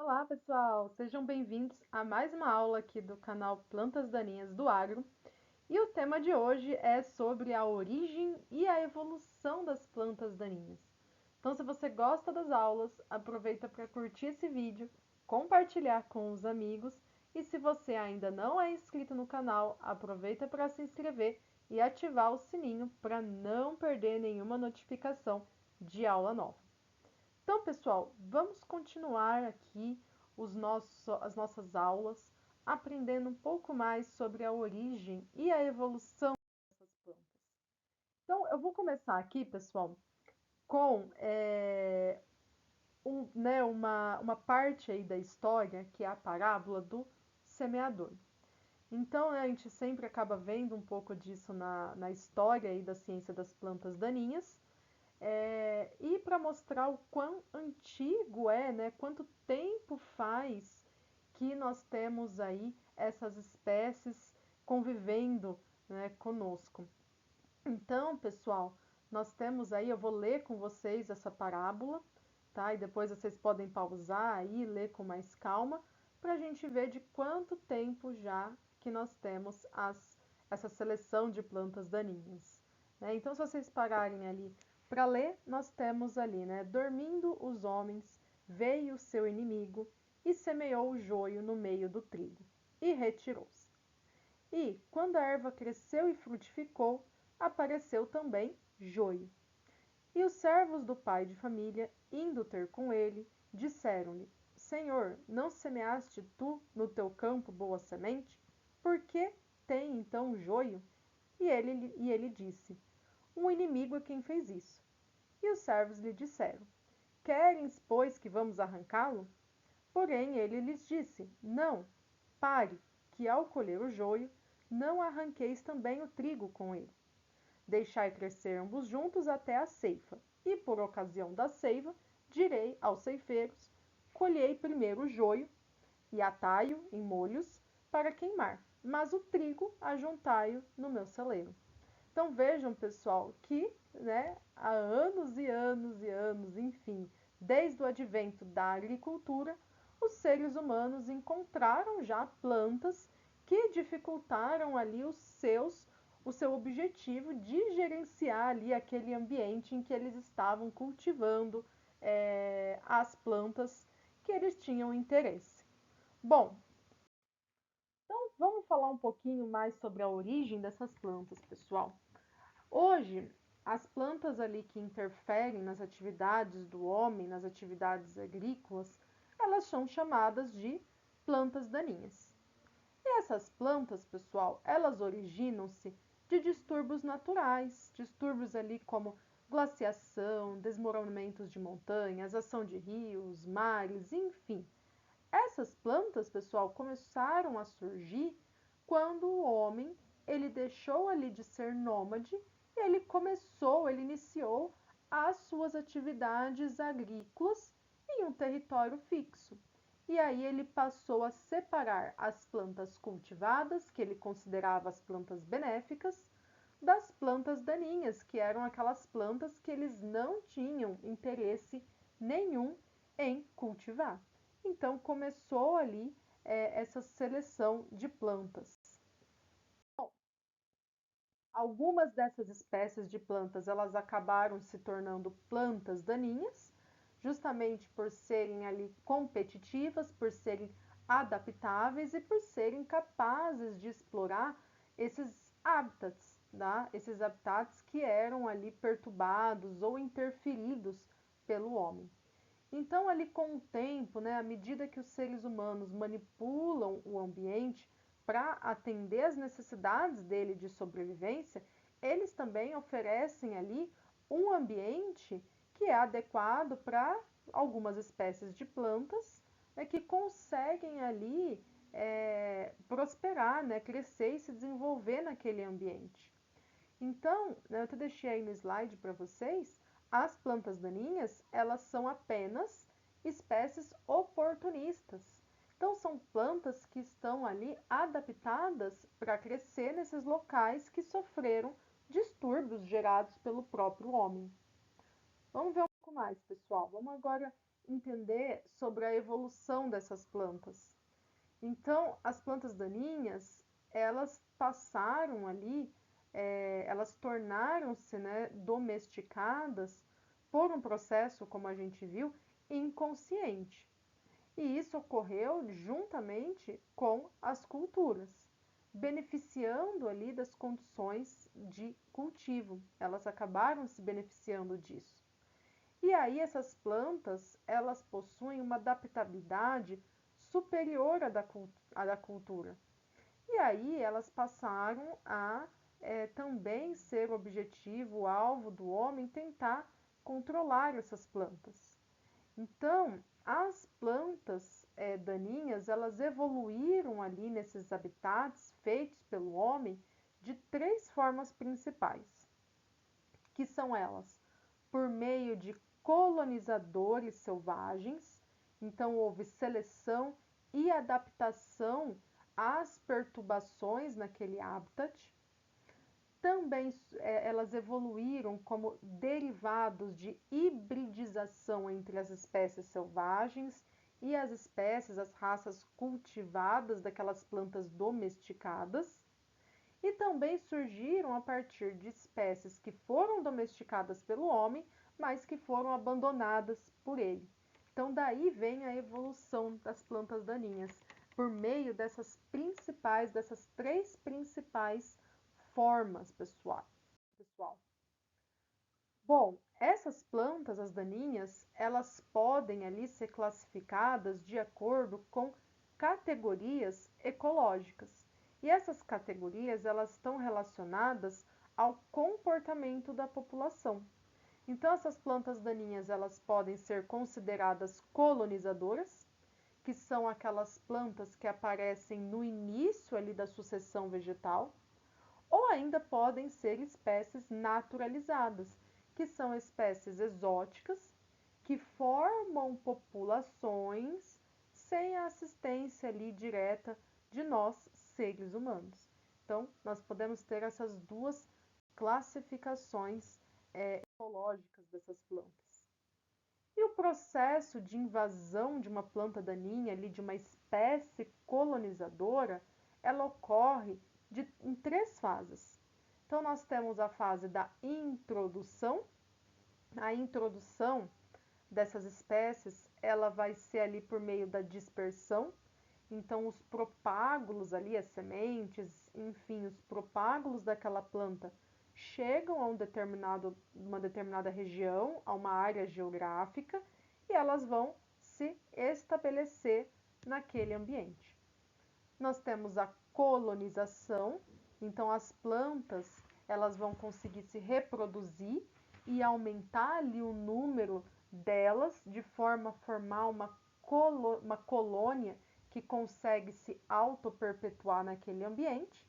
Olá, pessoal! Sejam bem-vindos a mais uma aula aqui do canal Plantas Daninhas do Agro. E o tema de hoje é sobre a origem e a evolução das plantas daninhas. Então, se você gosta das aulas, aproveita para curtir esse vídeo, compartilhar com os amigos e se você ainda não é inscrito no canal, aproveita para se inscrever e ativar o sininho para não perder nenhuma notificação de aula nova. Então, pessoal, vamos continuar aqui as nossas aulas, aprendendo um pouco mais sobre a origem e a evolução dessas plantas. Então, eu vou começar aqui, pessoal, com uma parte aí da história, que é a parábola do semeador. Então, a gente sempre acaba vendo um pouco disso na história aí da ciência das plantas daninhas, e para mostrar o quão antigo é, né, quanto tempo faz que nós temos aí essas espécies convivendo, né, conosco. Então, pessoal, nós temos aí, eu vou ler com vocês essa parábola, tá? E depois vocês podem pausar aí e ler com mais calma, para a gente ver de quanto tempo já que nós temos essa seleção de plantas daninhas, né? Então, se vocês pararem ali para ler, nós temos ali, né? Dormindo os homens, veio o seu inimigo e semeou o joio no meio do trigo e retirou-se. E, quando a erva cresceu e frutificou, apareceu também joio. E os servos do pai de família, indo ter com ele, disseram-lhe: Senhor, não semeaste tu no teu campo boa semente? Por que tem então joio? E ele disse: Um inimigo é quem fez isso. E os servos lhe disseram: Queres, pois, que vamos arrancá-lo? Porém ele lhes disse: Não, pare, que ao colher o joio, não arranqueis também o trigo com ele. Deixai crescer ambos juntos até a ceifa, e por ocasião da ceifa, direi aos ceifeiros: Colhei primeiro o joio, e atai-o em molhos para queimar, mas o trigo ajuntai-o no meu celeiro. Então vejam, pessoal, que, né, há anos e anos e anos, enfim, desde o advento da agricultura, os seres humanos encontraram já plantas que dificultaram ali o seu objetivo de gerenciar ali aquele ambiente em que eles estavam cultivando as plantas que eles tinham interesse. Bom, então vamos falar um pouquinho mais sobre a origem dessas plantas, pessoal. Hoje, as plantas ali que interferem nas atividades do homem, nas atividades agrícolas, elas são chamadas de plantas daninhas. E essas plantas, pessoal, elas originam-se de distúrbios naturais, distúrbios ali como glaciação, desmoronamentos de montanhas, ação de rios, mares, enfim. Essas plantas, pessoal, começaram a surgir quando o homem ele deixou ali de ser nômade e ele iniciou as suas atividades agrícolas em um território fixo. E aí ele passou a separar as plantas cultivadas, que ele considerava as plantas benéficas, das plantas daninhas, que eram aquelas plantas que eles não tinham interesse nenhum em cultivar. Então começou ali essa seleção de plantas. Bom, algumas dessas espécies de plantas elas acabaram se tornando plantas daninhas, justamente por serem ali competitivas, por serem adaptáveis e por serem capazes de explorar esses hábitats, tá? Esses habitats que eram ali perturbados ou interferidos pelo homem. Então, ali com o tempo, né, à medida que os seres humanos manipulam o ambiente para atender às necessidades dele de sobrevivência, eles também oferecem ali um ambiente que é adequado para algumas espécies de plantas, né, que conseguem ali prosperar, né, crescer e se desenvolver naquele ambiente. Então, eu até deixei aí no slide para vocês, as plantas daninhas, elas são apenas espécies oportunistas. Então, são plantas que estão ali adaptadas para crescer nesses locais que sofreram distúrbios gerados pelo próprio homem. Vamos ver um pouco mais, pessoal. Vamos agora entender sobre a evolução dessas plantas. Então, as plantas daninhas, elas passaram ali, elas tornaram-se, né, domesticadas por um processo, como a gente viu, inconsciente. E isso ocorreu juntamente com as culturas, beneficiando ali das condições de cultivo. Elas acabaram se beneficiando disso. E aí essas plantas, elas possuem uma adaptabilidade superior à da cultura. E aí elas passaram a também ser objetivo, alvo do homem tentar controlar essas plantas. Então, as plantas daninhas, elas evoluíram ali nesses habitats feitos pelo homem de três formas principais, que são elas, por meio de colonizadores selvagens, então houve seleção e adaptação às perturbações naquele habitat. Também elas evoluíram como derivados de hibridização entre as espécies selvagens e as espécies, as raças cultivadas daquelas plantas domesticadas. E também surgiram a partir de espécies que foram domesticadas pelo homem, mas que foram abandonadas por ele. Então, daí vem a evolução das plantas daninhas, por meio dessas três principais formas, pessoal. Bom, essas plantas, as daninhas, elas podem ali ser classificadas de acordo com categorias ecológicas. E essas categorias, elas estão relacionadas ao comportamento da população. Então, essas plantas daninhas, elas podem ser consideradas colonizadoras, que são aquelas plantas que aparecem no início ali da sucessão vegetal, ou ainda podem ser espécies naturalizadas, que são espécies exóticas que formam populações sem a assistência ali direta de nós, seres humanos. Então, nós podemos ter essas duas classificações ecológicas dessas plantas. E o processo de invasão de uma planta daninha, ali, de uma espécie colonizadora, ela ocorre em três fases. Então, nós temos a fase da introdução. A introdução dessas espécies, ela vai ser ali por meio da dispersão. Então, os propágulos ali, as sementes, enfim, os propágulos daquela planta chegam a uma determinada região, a uma área geográfica, e elas vão se estabelecer naquele ambiente. Nós temos a colonização, então as plantas elas vão conseguir se reproduzir e aumentar ali o número delas de forma a formar uma colônia que consegue se auto-perpetuar naquele ambiente.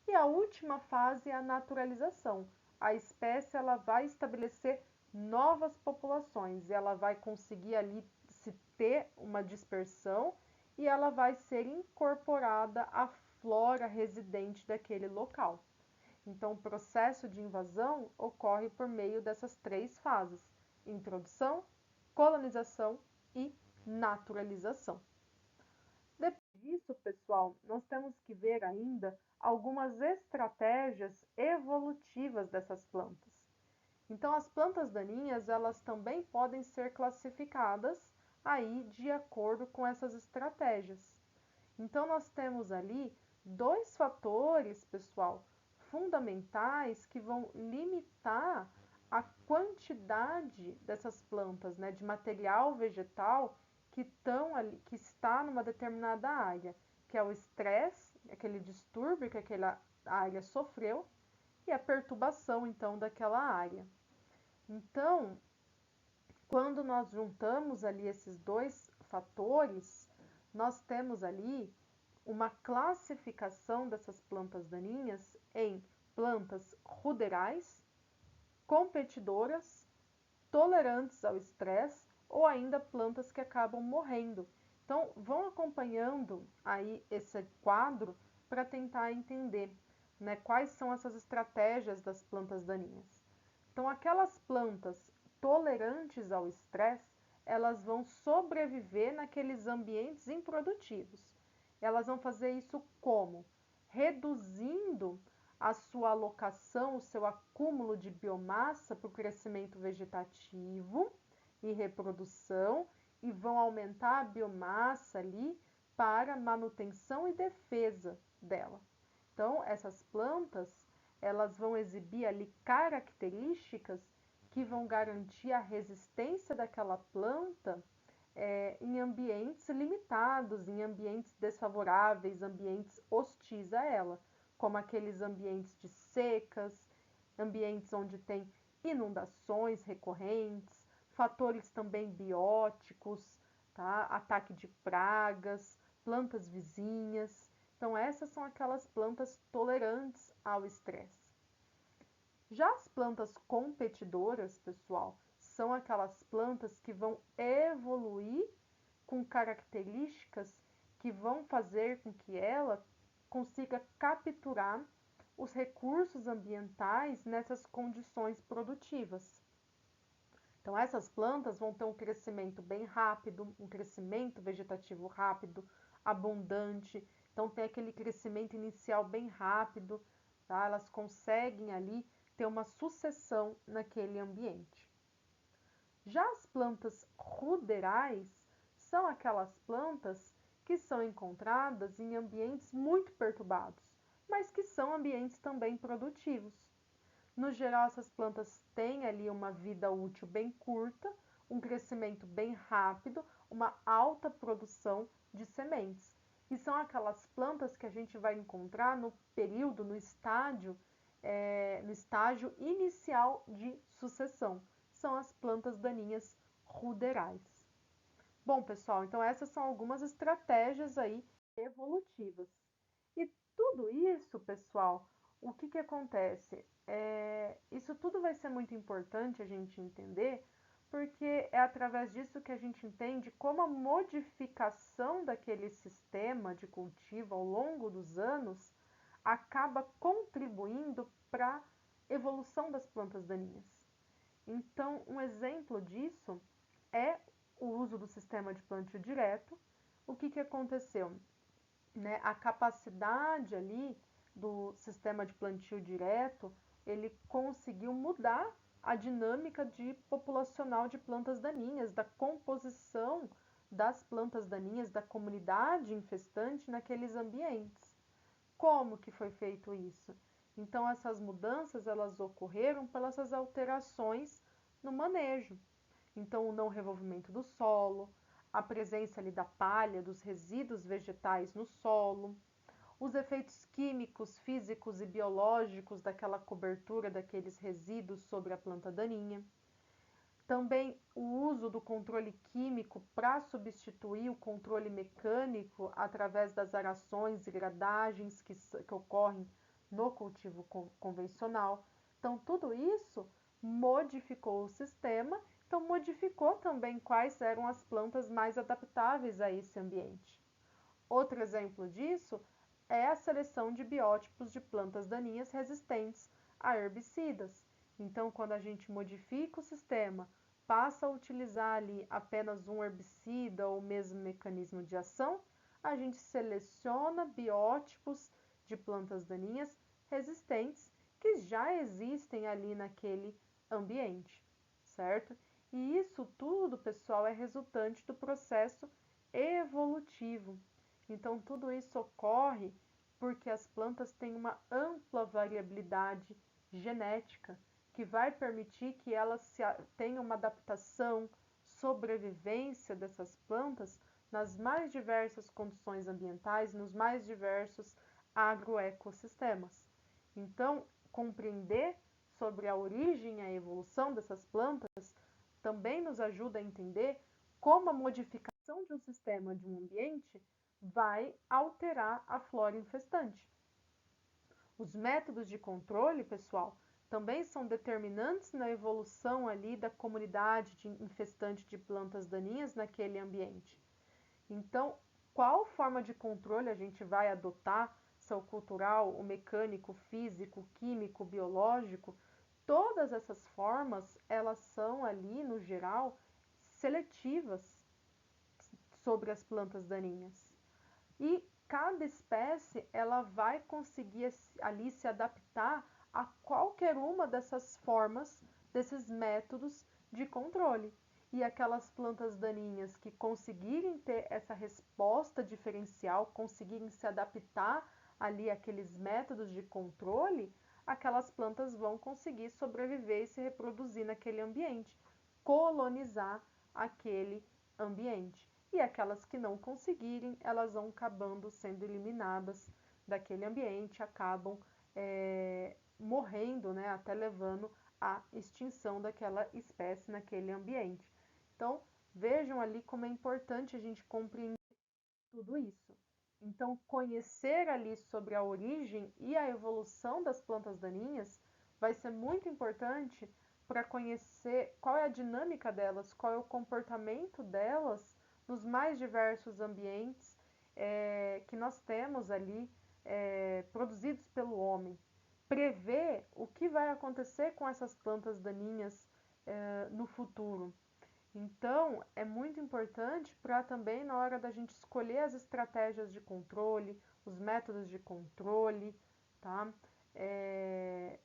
E a última fase é a naturalização. A espécie ela vai estabelecer novas populações, ela vai conseguir ali se ter uma dispersão e ela vai ser incorporada à flora residente daquele local. Então, o processo de invasão ocorre por meio dessas três fases: introdução, colonização e naturalização. Depois disso, pessoal, nós temos que ver ainda algumas estratégias evolutivas dessas plantas. Então, as plantas daninhas, elas também podem ser classificadas aí de acordo com essas estratégias. Então, nós temos ali dois fatores, pessoal, fundamentais que vão limitar a quantidade dessas plantas, né, de material vegetal que está numa determinada área, que é o estresse, aquele distúrbio que aquela área sofreu, e a perturbação, então, daquela área. Então, quando nós juntamos ali esses dois fatores, nós temos ali uma classificação dessas plantas daninhas em plantas ruderais, competidoras, tolerantes ao estresse ou ainda plantas que acabam morrendo. Então, vão acompanhando aí esse quadro para tentar entender, né, quais são essas estratégias das plantas daninhas. Então, aquelas plantas tolerantes ao estresse, elas vão sobreviver naqueles ambientes improdutivos. Elas vão fazer isso como? Reduzindo a sua alocação, o seu acúmulo de biomassa para o crescimento vegetativo e reprodução, e vão aumentar a biomassa ali para manutenção e defesa dela. Então, essas plantas, elas vão exibir ali características que vão garantir a resistência daquela planta em ambientes limitados, em ambientes desfavoráveis, ambientes hostis a ela, como aqueles ambientes de secas, ambientes onde tem inundações recorrentes, fatores também bióticos, tá? Ataque de pragas, plantas vizinhas. Então, essas são aquelas plantas tolerantes ao estresse. Já as plantas competidoras, pessoal, são aquelas plantas que vão evoluir com características que vão fazer com que ela consiga capturar os recursos ambientais nessas condições produtivas. Então, essas plantas vão ter um crescimento bem rápido, um crescimento vegetativo rápido, abundante. Então, tem aquele crescimento inicial bem rápido, tá? Elas conseguem ali ter uma sucessão naquele ambiente. Já as plantas ruderais são aquelas plantas que são encontradas em ambientes muito perturbados, mas que são ambientes também produtivos. No geral, essas plantas têm ali uma vida útil bem curta, um crescimento bem rápido, uma alta produção de sementes. E são aquelas plantas que a gente vai encontrar no período, no estágio inicial de sucessão. São as plantas daninhas ruderais. Bom, pessoal, então essas são algumas estratégias aí evolutivas. E tudo isso, pessoal, o que acontece? Isso tudo vai ser muito importante a gente entender, porque é através disso que a gente entende como a modificação daquele sistema de cultivo ao longo dos anos acaba contribuindo para a evolução das plantas daninhas. Então, um exemplo disso é o uso do sistema de plantio direto. O que aconteceu? Né? A capacidade ali do sistema de plantio direto, ele conseguiu mudar a dinâmica populacional de plantas daninhas, da composição das plantas daninhas, da comunidade infestante naqueles ambientes. Como que foi feito isso? Então, essas mudanças, elas ocorreram pelas alterações no manejo. Então, o não revolvimento do solo, a presença ali da palha, dos resíduos vegetais no solo, os efeitos químicos, físicos e biológicos daquela cobertura daqueles resíduos sobre a planta daninha. Também o uso do controle químico para substituir o controle mecânico através das arações e gradagens que ocorrem no cultivo convencional. Então, tudo isso modificou o sistema, então modificou também quais eram as plantas mais adaptáveis a esse ambiente. Outro exemplo disso é a seleção de biótipos de plantas daninhas resistentes a herbicidas. Então, quando a gente modifica o sistema, passa a utilizar ali apenas um herbicida ou mesmo mecanismo de ação, a gente seleciona biótipos de plantas daninhas resistentes que já existem ali naquele ambiente, certo? E isso tudo, pessoal, é resultante do processo evolutivo. Então, tudo isso ocorre porque as plantas têm uma ampla variabilidade genética que vai permitir que elas tenham uma adaptação, sobrevivência dessas plantas nas mais diversas condições ambientais, nos mais diversos agroecossistemas. Então, compreender sobre a origem e a evolução dessas plantas também nos ajuda a entender como a modificação de um sistema, de um ambiente, vai alterar a flora infestante. Os métodos de controle, pessoal, também são determinantes na evolução ali da comunidade infestante de plantas daninhas naquele ambiente. Então, qual forma de controle a gente vai adotar, se é o cultural, o mecânico, o físico, o químico, o biológico, todas essas formas, elas são ali, no geral, seletivas sobre as plantas daninhas. E cada espécie ela vai conseguir ali se adaptar a qualquer uma dessas formas, desses métodos de controle. E aquelas plantas daninhas que conseguirem ter essa resposta diferencial, conseguirem se adaptar ali àqueles métodos de controle, aquelas plantas vão conseguir sobreviver e se reproduzir naquele ambiente, colonizar aquele ambiente. E aquelas que não conseguirem, elas vão acabando sendo eliminadas daquele ambiente, acabam morrendo, né, até levando à extinção daquela espécie naquele ambiente. Então, vejam ali como é importante a gente compreender tudo isso. Então, conhecer ali sobre a origem e a evolução das plantas daninhas vai ser muito importante para conhecer qual é a dinâmica delas, qual é o comportamento delas nos mais diversos ambientes que nós temos ali produzidos pelo homem. Prever o que vai acontecer com essas plantas daninhas no futuro. Então, é muito importante para também na hora da gente escolher as estratégias de controle, os métodos de controle, tá? É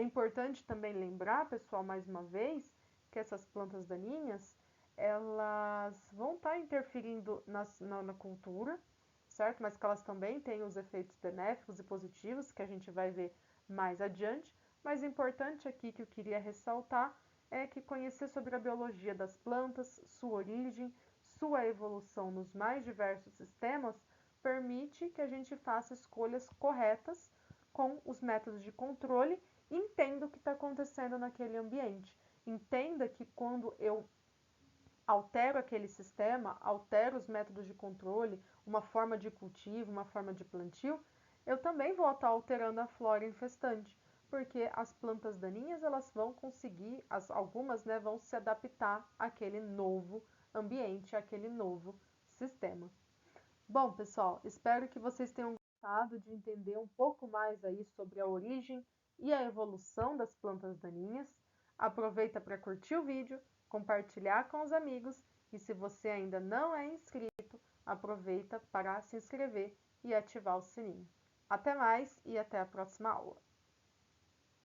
importante também lembrar, pessoal, mais uma vez, que essas plantas daninhas, elas vão estar interferindo na cultura, certo? Mas que elas também têm os efeitos benéficos e positivos, que a gente vai ver mais adiante. Mas importante aqui que eu queria ressaltar é que conhecer sobre a biologia das plantas, sua origem, sua evolução nos mais diversos sistemas, permite que a gente faça escolhas corretas com os métodos de controle e entenda o que está acontecendo naquele ambiente. Entenda que quando eu altero aquele sistema, altero os métodos de controle, uma forma de cultivo, uma forma de plantio, eu também vou estar alterando a flora infestante, porque as plantas daninhas elas vão conseguir, algumas né, vão se adaptar àquele novo ambiente, àquele novo sistema. Bom, pessoal, espero que vocês tenham gostado de entender um pouco mais aí sobre a origem e a evolução das plantas daninhas. Aproveita para curtir o vídeo, compartilhar com os amigos e se você ainda não é inscrito, aproveita para se inscrever e ativar o sininho. Até mais e até a próxima aula!